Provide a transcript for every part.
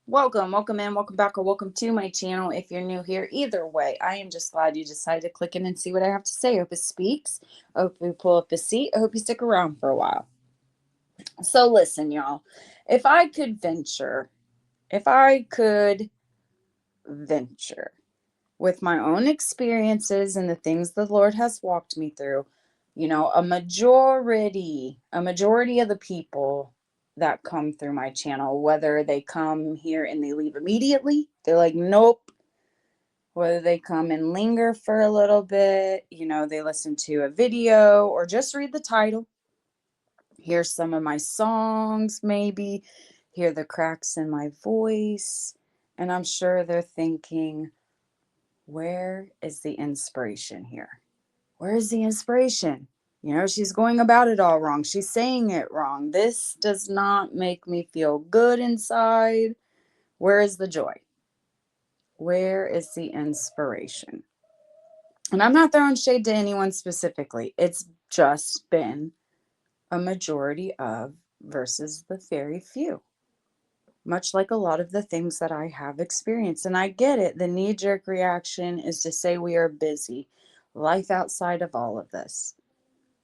Welcome in, welcome back, or welcome to my channel. If you're new here, either way, I am just glad you decided to click in and see what I have to say. I hope it speaks. I hope you pull up a seat. I hope you stick around for a while. So listen, y'all, if I could venture, if I could venture with my own experiences and the things the Lord has walked me through, a majority of the people that come through my channel, whether they come here and they leave immediately, they're like, nope. Whether they come and linger for a little bit, they listen to a video or just read the title, hear some of my songs, maybe hear the cracks in my voice. And I'm sure they're thinking, where is the inspiration here? Where is the inspiration? She's going about it all wrong. She's saying it wrong. This does not make me feel good inside. Where is the joy? Where is the inspiration? And I'm not throwing shade to anyone specifically. It's just been a majority of versus the very few. Much like a lot of the things that I have experienced. And I get it. The knee-jerk reaction is to say we are busy. Life outside of all of this.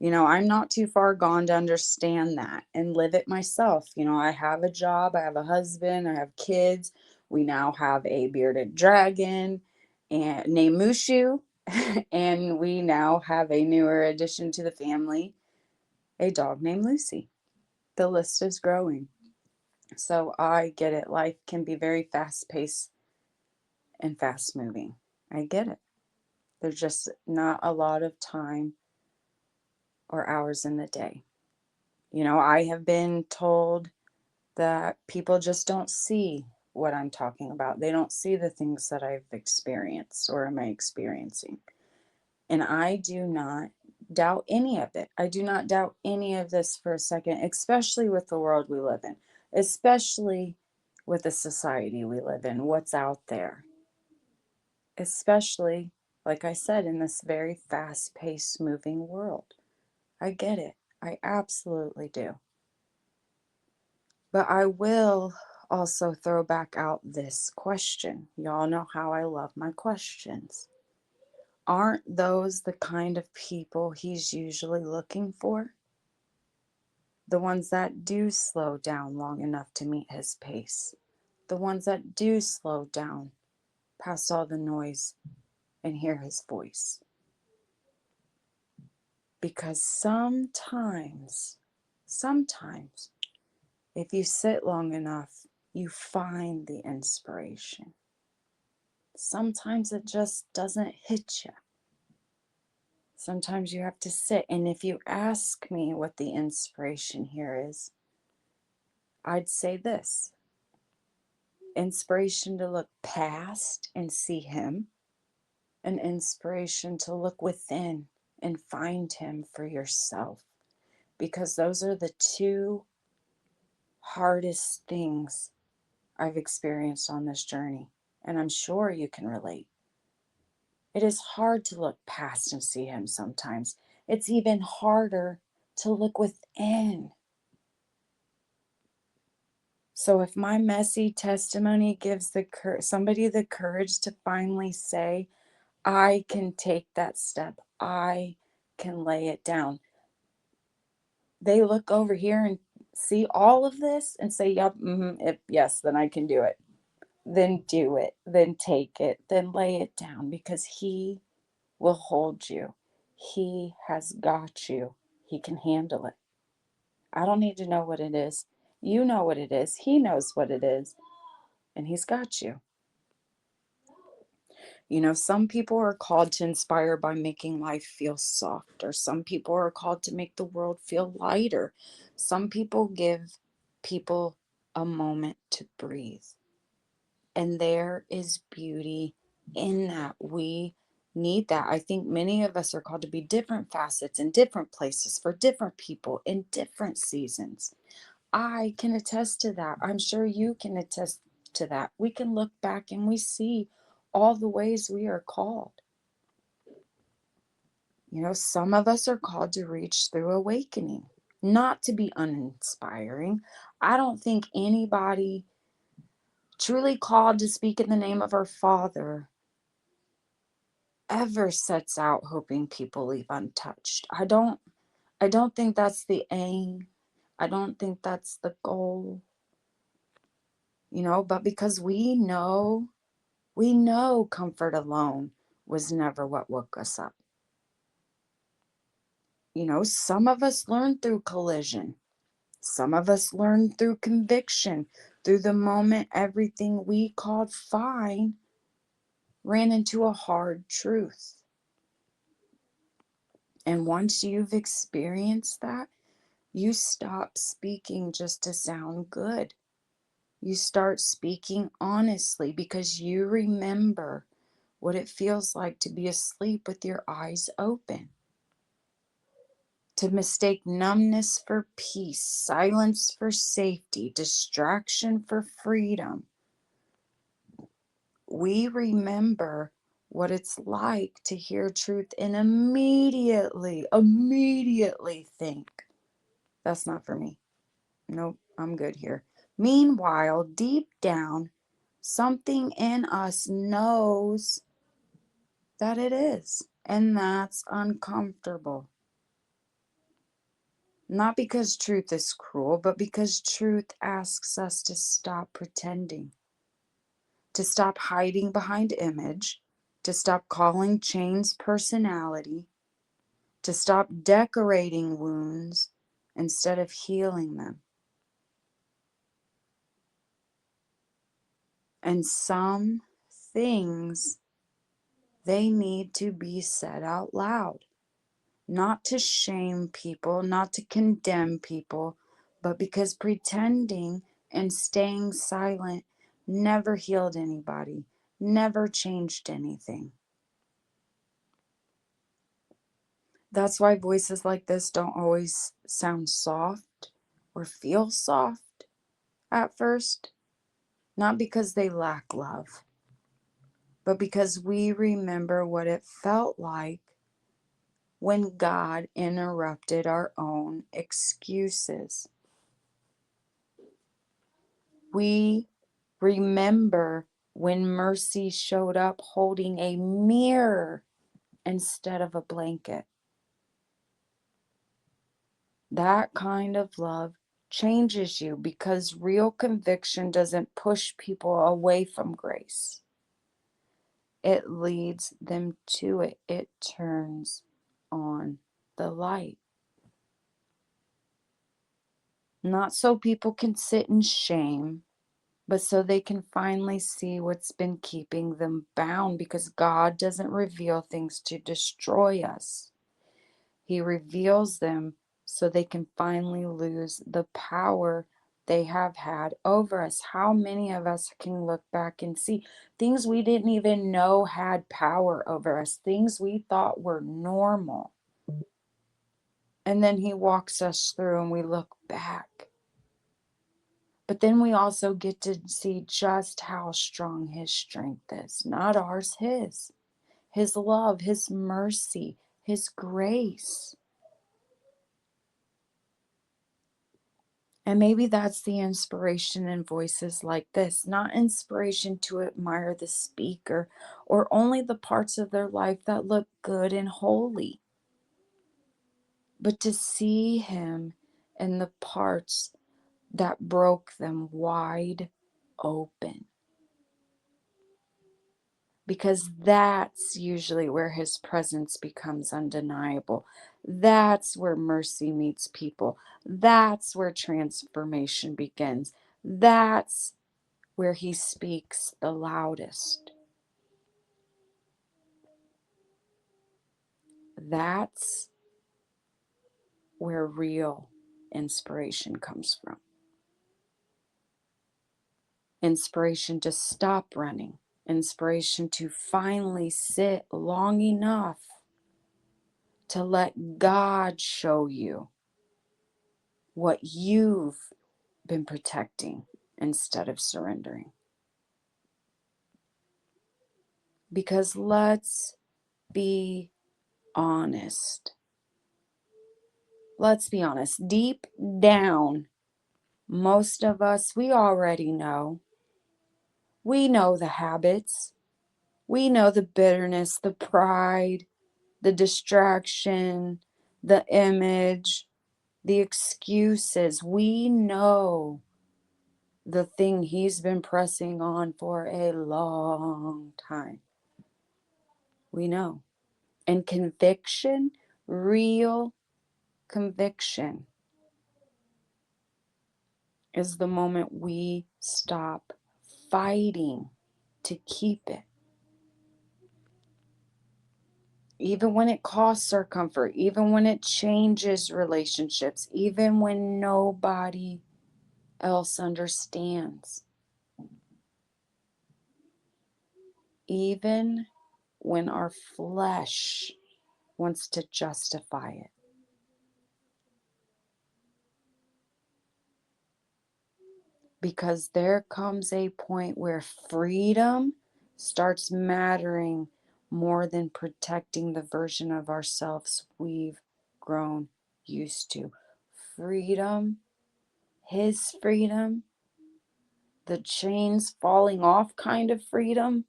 I'm not too far gone to understand that and live it myself. I have a job, I have a husband, I have kids. We now have a bearded dragon and named Mushu. And we now have a newer addition to the family, a dog named Lucy. The list is growing. So I get it. Life can be very fast paced and fast moving. I get it. There's just not a lot of time or hours in the day. I have been told that people just don't see what I'm talking about. They don't see the things that I've experienced or am I experiencing. And I do not doubt any of it. I do not doubt any of this for a second, especially with the world we live in, especially with the society we live in, what's out there. Especially, like I said, in this very fast-paced moving world. I get it. I absolutely do. But I will also throw back out this question. Y'all know how I love my questions. Aren't those the kind of people he's usually looking for? The ones that do slow down long enough to meet his pace. The ones that do slow down past all the noise and hear his voice. Because sometimes, if you sit long enough, you find the inspiration. Sometimes it just doesn't hit you. Sometimes you have to sit. And if you ask me what the inspiration here is, I'd say this. Inspiration to look past and see him. An inspiration to look within and find him for yourself. Because those are the two hardest things I've experienced on this journey. And I'm sure you can relate. It is hard to look past and see him sometimes. It's even harder to look within. So if my messy testimony gives somebody the courage to finally say, I can take that step, I can lay it down. They look over here and see all of this and say, yep, yes, then I can do it. Then do it, then take it, then lay it down, because he will hold you. He has got you. He can handle it. I don't need to know what it is. You know what it is. He knows what it is. And he's got you. Some people are called to inspire by making life feel softer. Some people are called to make the world feel lighter. Some people give people a moment to breathe. And there is beauty in that. We need that. I think many of us are called to be different facets in different places for different people in different seasons. I can attest to that. I'm sure you can attest to that. We can look back and we see all the ways we are called. Some of us are called to reach through awakening, not to be uninspiring. I don't think anybody truly called to speak in the name of our Father, ever sets out hoping people leave untouched. I don't think that's the aim. I don't think that's the goal. But because we know comfort alone was never what woke us up. Some of us learn through collision. Some of us learn through conviction, through the moment everything we called fine ran into a hard truth. And once you've experienced that, you stop speaking just to sound good. You start speaking honestly because you remember what it feels like to be asleep with your eyes open, to mistake numbness for peace, silence for safety, distraction for freedom. We remember what it's like to hear truth and immediately think, that's not for me. Nope, I'm good here. Meanwhile, deep down, something in us knows that it is, and that's uncomfortable. Not because truth is cruel, but because truth asks us to stop pretending, to stop hiding behind image, to stop calling chains personality, to stop decorating wounds instead of healing them. And some things, they need to be said out loud, not to shame people, not to condemn people, but because pretending and staying silent never healed anybody, never changed anything. That's why voices like this don't always sound soft or feel soft at first, not because they lack love, but because we remember what it felt like when God interrupted our own excuses. We remember when mercy showed up holding a mirror instead of a blanket. That kind of love changes you because real conviction doesn't push people away from grace. It leads them to it. It turns on the light. Not so people can sit in shame, but so they can finally see what's been keeping them bound, because God doesn't reveal things to destroy us. He reveals them so they can finally lose the power they have had over us. How many of us can look back and see things we didn't even know had power over us, things we thought were normal? And then He walks us through and we look back. But then we also get to see just how strong His strength is. Not ours, His. His love, His mercy, His grace. And maybe that's the inspiration in voices like this. Not inspiration to admire the speaker or only the parts of their life that look good and holy, but to see Him in the parts that broke them wide open. Because that's usually where His presence becomes undeniable. That's where mercy meets people. That's where transformation begins. That's where He speaks the loudest. That's where real inspiration comes from. Inspiration to stop running. Inspiration to finally sit long enough to let God show you what you've been protecting instead of surrendering. Because let's be honest. Let's be honest. Deep down, most of us, we already know. We know the habits. We know the bitterness, the pride, the distraction, the image, the excuses. We know the thing he's been pressing on for a long time. We know. And conviction, real conviction, is the moment we stop fighting to keep it. Even when it costs our comfort, even when it changes relationships, even when nobody else understands, even when our flesh wants to justify it. Because there comes a point where freedom starts mattering more than protecting the version of ourselves we've grown used to. Freedom, his freedom, the chains falling off kind of freedom,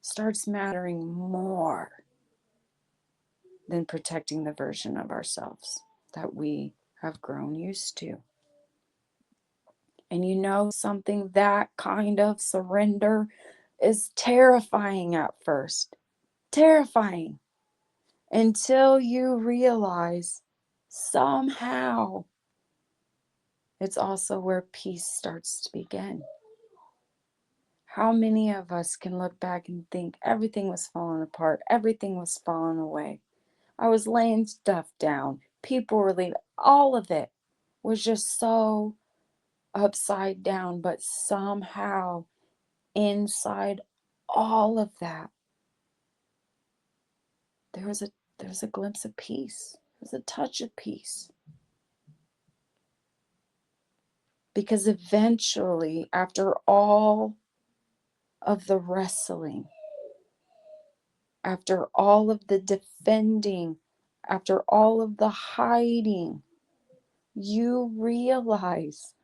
starts mattering more than protecting the version of ourselves that we have grown used to. And you know something, that kind of surrender is terrifying at first. Terrifying. Until you realize somehow it's also where peace starts to begin. How many of us can look back and think everything was falling apart, everything was falling away? I was laying stuff down, people were leaving, all of it was just so upside down, but somehow inside all of that, there was a glimpse of peace. There was a touch of peace. Because eventually, after all of the wrestling, after all of the defending, after all of the hiding, you realize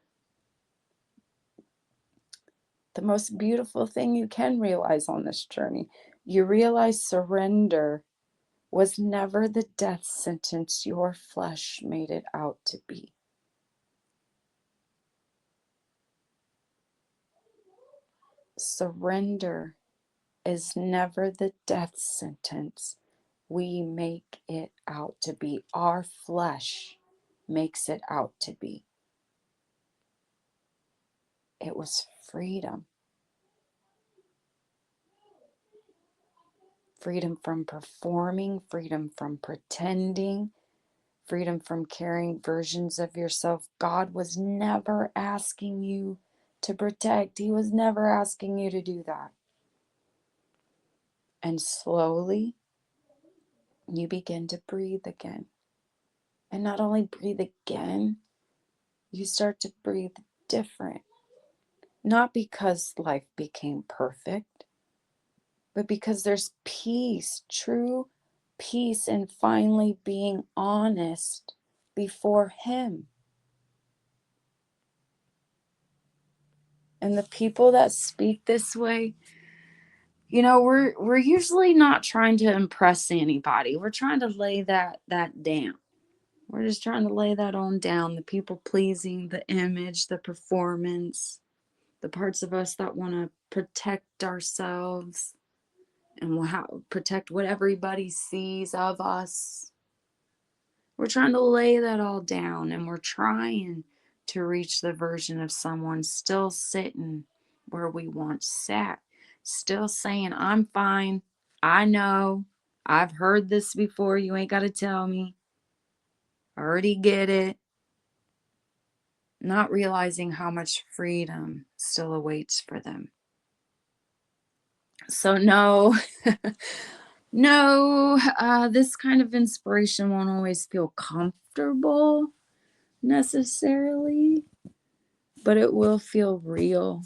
the most beautiful thing you can realize on this journey. You realize surrender was never the death sentence your flesh made it out to be. Surrender is never the death sentence we make it out to be. Our flesh makes it out to be. It was freedom. Freedom from performing, freedom from pretending, freedom from carrying versions of yourself God was never asking you to protect. He was never asking you to do that. And slowly, you begin to breathe again. And not only breathe again, you start to breathe different. Not because life became perfect, but because there's peace, true peace, in finally being honest before Him. And the people that speak this way, you know, we're usually not trying to impress anybody. We're trying to lay that down. We're just trying to lay that on down. The people pleasing, the image, the performance, the parts of us that want to protect ourselves and protect what everybody sees of us. We're trying to lay that all down, and we're trying to reach the version of someone still sitting where we once sat, still saying, I'm fine, I know, I've heard this before, you ain't got to tell me, I already get it. Not realizing how much freedom still awaits for them. So no, no, this kind of inspiration won't always feel comfortable necessarily, but it will feel real.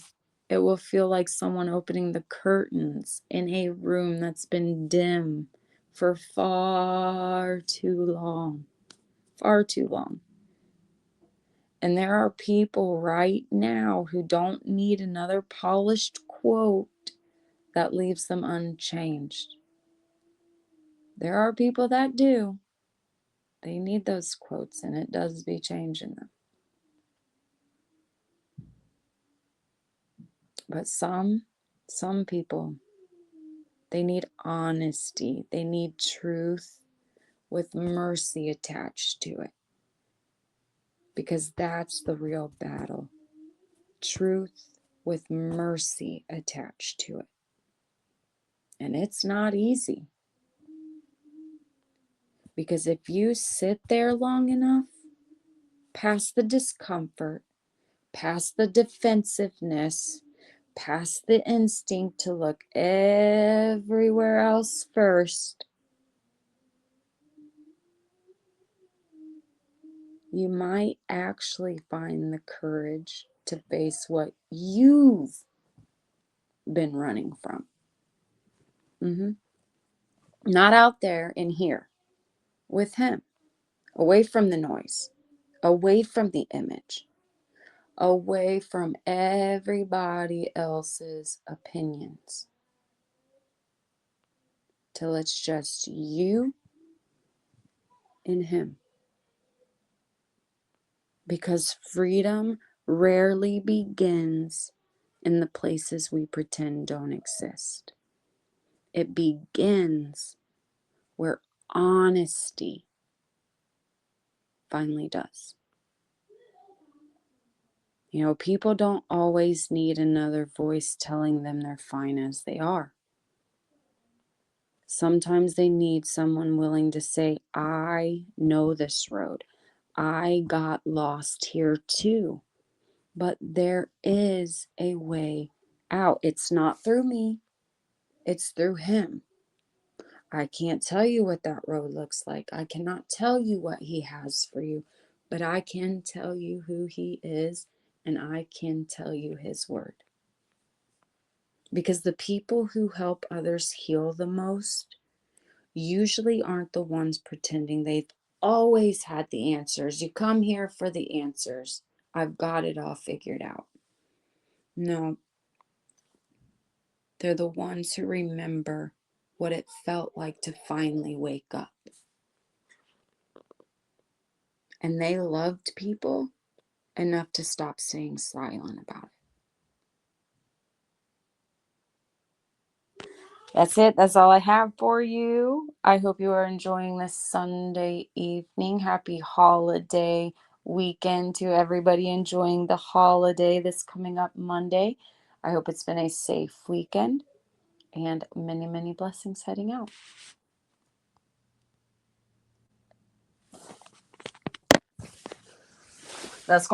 It will feel like someone opening the curtains in a room that's been dim for far too long. Far too long. And there are people right now who don't need another polished quote that leaves them unchanged. There are people that do. They need those quotes, and it does be changing them. But some people, they need honesty. They need truth with mercy attached to it. Because that's the real battle. Truth with mercy attached to it. And it's not easy. Because if you sit there long enough, past the discomfort, past the defensiveness, past the instinct to look everywhere else first, you might actually find the courage to face what you've been running from. Not out there, in here with him, away from the noise, away from the image, away from everybody else's opinions, till it's just you and him. Because freedom rarely begins in the places we pretend don't exist. It begins where honesty finally does. You know, people don't always need another voice telling them they're fine as they are. Sometimes they need someone willing to say, I know this road. I got lost here too. But there is a way out. It's not through me. It's through him. I can't tell you what that road looks like. I cannot tell you what he has for you. But I can tell you who he is, and I can tell you his word. Because the people who help others heal the most usually aren't the ones pretending they've always had the answers. You come here for the answers. I've got it all figured out. No, they're the ones who remember what it felt like to finally wake up. And they loved people enough to stop staying silent about it. That's it. That's all I have for you. I hope you are enjoying this Sunday evening. Happy holiday weekend to everybody enjoying the holiday this coming up Monday. I hope it's been a safe weekend and many, many blessings heading out. That's going